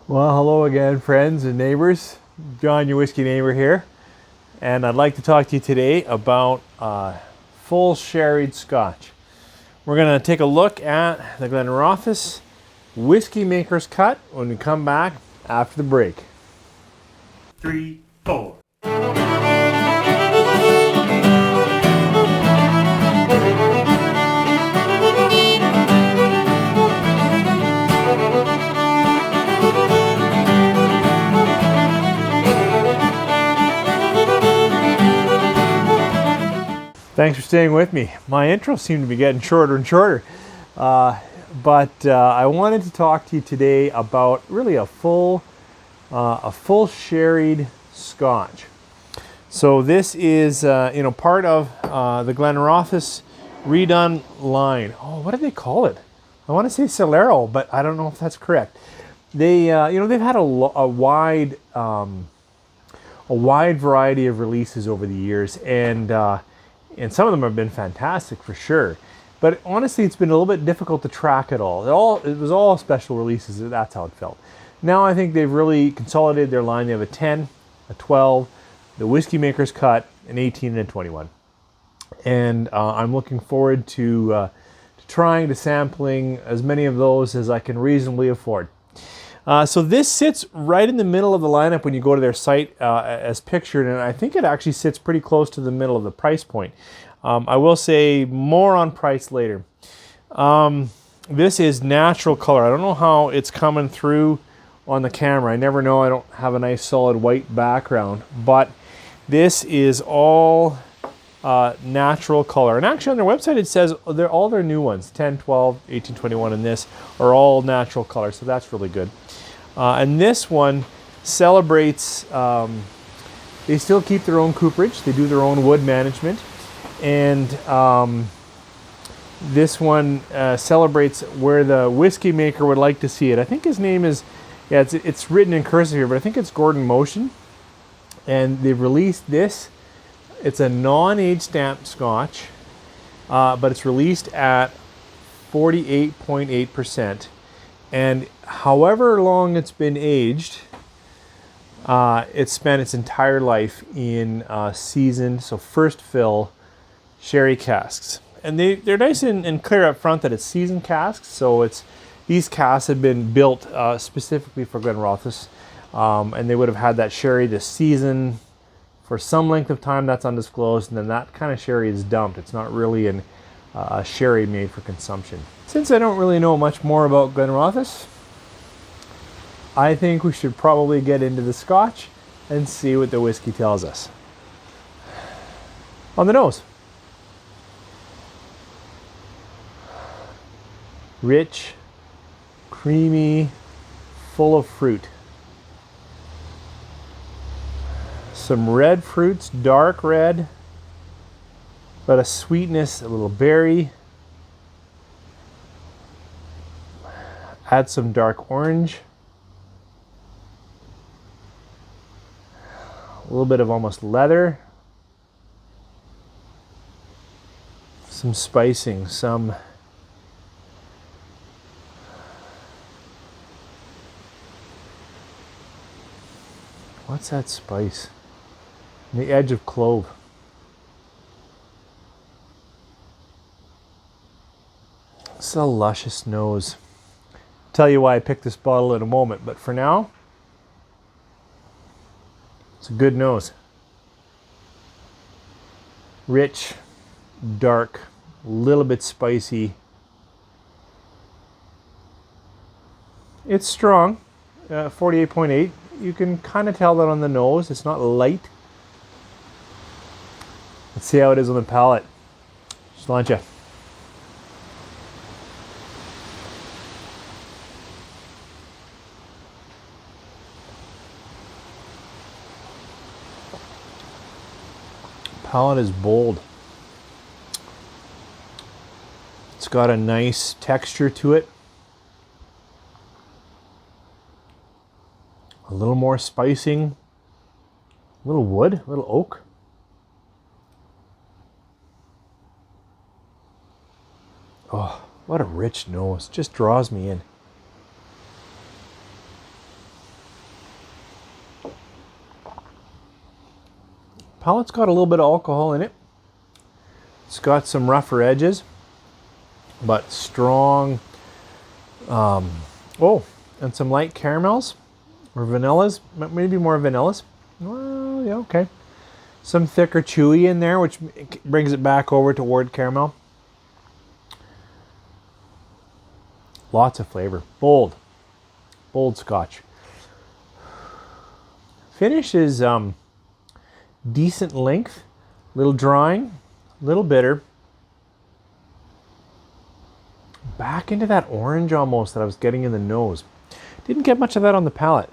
Well, hello again, friends and neighbors. John, your whiskey neighbor here, and I'd like to talk to you today about full sherried scotch. We're going to take a look at the Glenrothes Whiskey Maker's Cut when we come back after the break. 3, 4. Thanks for staying with me. My intros seem to be getting shorter and shorter. But I wanted to talk to you today about really a full sherried scotch. So this is part of the Glenrothes redone line. Oh, what do they call it? I want to say Solero, but I don't know if that's correct. They they've had a wide variety of releases over the years, and some of them have been fantastic for sure. But honestly, it's been a little bit difficult to track it all. It was all special releases. That's how it felt. Now I think they've really consolidated their line. They have a 10, a 12, the Whiskey Maker's Cut, an 18, and a 21. And I'm looking forward to trying to sampling as many of those as I can reasonably afford. So this sits right in the middle of the lineup when you go to their site as pictured, and I think it actually sits pretty close to the middle of the price point. I will say more on price later. This is natural color. I don't know how it's coming through on the camera. I never know. I don't have a nice solid white background, but this is all natural color. And actually on their website it says all their new ones, 10, 12, 18, 21, and this are all natural color, so that's really good. And this one celebrates, they still keep their own cooperage, they do their own wood management, and this one celebrates where the whiskey maker would like to see it. I think his name is, it's written in cursive here, but I think it's Gordon Motion, and they've released this. It's a non-age stamped scotch, but it's released at 48.8%. And however long it's been aged, it's spent its entire life in seasoned, so first fill sherry casks. And they're nice and clear up front that it's seasoned casks. So these casks have been built specifically for Glenrothes, and they would have had that sherry this season for some length of time. That's undisclosed, and then that kind of sherry is dumped. It's not really a sherry made for consumption. Since I don't really know much more about Glenrothes, I think we should probably get into the scotch and see what the whiskey tells us. On the nose. Rich, creamy, full of fruit. Some red fruits, dark red, but a sweetness, a little berry. Add some dark orange. A little bit of almost leather. Some spicing, some what's that spice? The edge of clove. It's a luscious nose. Tell you why I picked this bottle in a moment, but for now, it's a good nose. Rich, dark, a little bit spicy. It's strong, 48.8. You can kind of tell that on the nose. It's not light. Let's see how it is on the palate. Sláinte. Palate is bold. It's got a nice texture to it. A little more spicing. A little wood, a little oak. Oh, what a rich nose. Just draws me in. Palate's got a little bit of alcohol in it. It's got some rougher edges, but strong. And some light caramels or vanillas, maybe more vanillas. Well, yeah, okay. Some thicker chewy in there, which brings it back over toward caramel. Lots of flavor. Bold Scotch. Finish is decent length, little drying, little bitter. Back into that orange almost that I was getting in the nose. Didn't get much of that on the palate.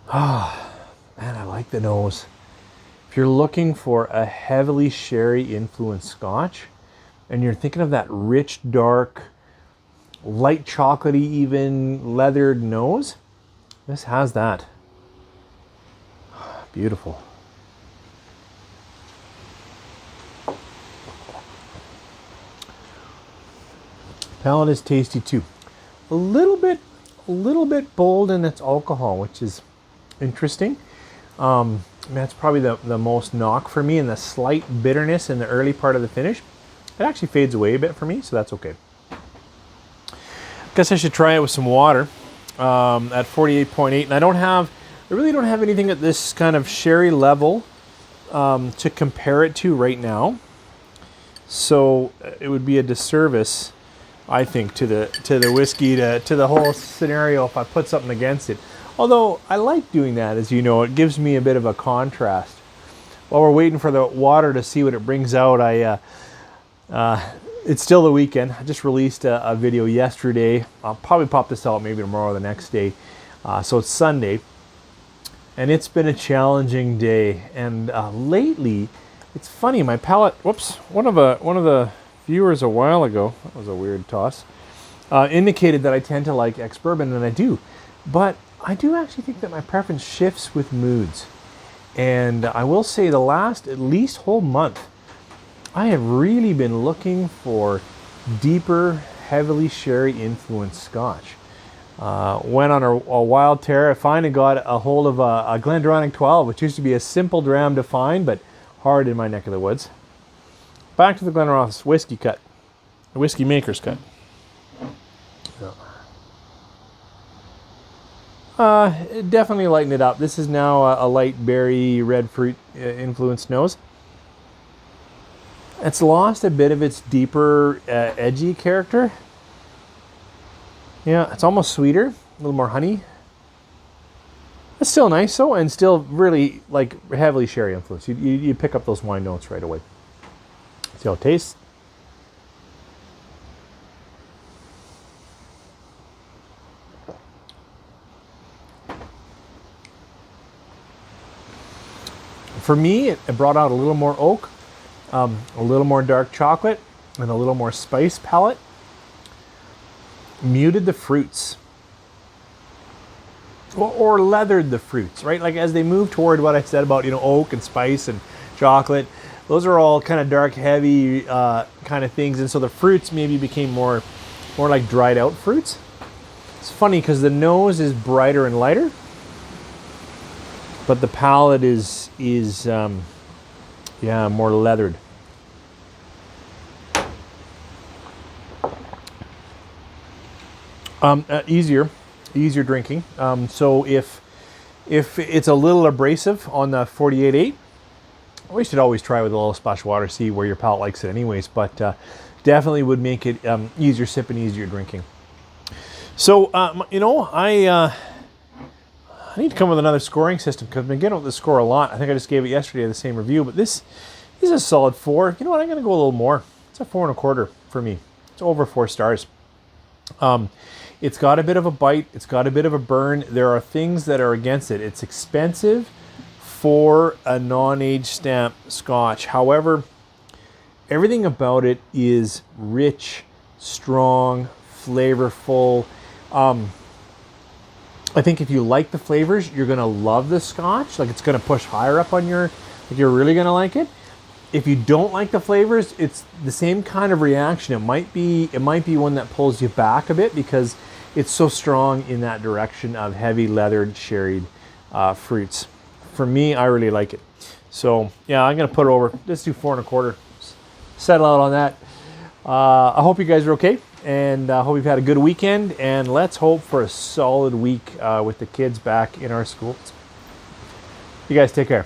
Ah, man, I like the nose. If you're looking for a heavily sherry influenced Scotch, and you're thinking of that rich, dark, light chocolatey, even leathered nose, this has that. Beautiful. Palate is tasty too. A little bit bold in its alcohol, which is interesting. That's probably the most knock for me, and the slight bitterness in the early part of the finish. It actually fades away a bit for me, so that's okay. Guess I should try it with some water at 48.8, and I really don't have anything at this kind of sherry level to compare it to right now. So it would be a disservice, I think, to the whiskey, to the whole scenario if I put something against it. Although I like doing that, as you know, it gives me a bit of a contrast. While we're waiting for the water to see what it brings out, it's still the weekend. I just released a video yesterday. I'll probably pop this out maybe tomorrow or the next day. So it's Sunday, and it's been a challenging day. And lately, it's funny. My palate. Whoops! One of the viewers a while ago, that was a weird toss, indicated that I tend to like ex-bourbon, and I do. But I do actually think that my preference shifts with moods. And I will say the last at least whole month, I have really been looking for deeper, heavily sherry influenced Scotch. Went on a wild tear. I finally got a hold of a Glenrothes 12, which used to be a simple dram to find, but hard in my neck of the woods. Back to the Glenrothes whiskey cut, the whiskey maker's cut. Definitely lighten it up. This is now a light berry, red fruit influenced nose. It's lost a bit of its deeper, edgy character. Yeah, it's almost sweeter, a little more honey. It's still nice, though, and still really like heavily sherry influence. You pick up those wine notes right away. See how it tastes. For me, it brought out a little more oak, a little more dark chocolate, and a little more spice palate. Muted the fruits. Or leathered the fruits, right? Like as they move toward what I said about, oak and spice and chocolate, those are all kind of dark, heavy kind of things. And so the fruits maybe became more like dried out fruits. It's funny because the nose is brighter and lighter, but the palate is more leathered. Easier drinking. So if it's a little abrasive on the 48.8, we should always try with a little splash of water, see where your palate likes it anyways, but definitely would make it easier sipping, easier drinking. So, I need to come with another scoring system because I've been getting with the score a lot. I think I just gave it yesterday the same review, but this is a solid 4. You know what? I'm going to go a little more. It's a 4.25 for me. It's over 4 stars. It's got a bit of a bite. It's got a bit of a burn. There are things that are against it. It's expensive for a non-age stamp Scotch. However, everything about it is rich, strong, flavorful. I think if you like the flavors, you're going to love the Scotch. Like it's going to push higher up on you're really going to like it. If you don't like the flavors, it's the same kind of reaction. It might be one that pulls you back a bit because it's so strong in that direction of heavy leathered sherried fruits. for me, I really like it. So yeah, I'm gonna put it over. Let's do 4.25. Settle out on that. I hope you guys are okay, and I hope you've had a good weekend. And let's hope for a solid week with the kids back in our schools. You guys take care.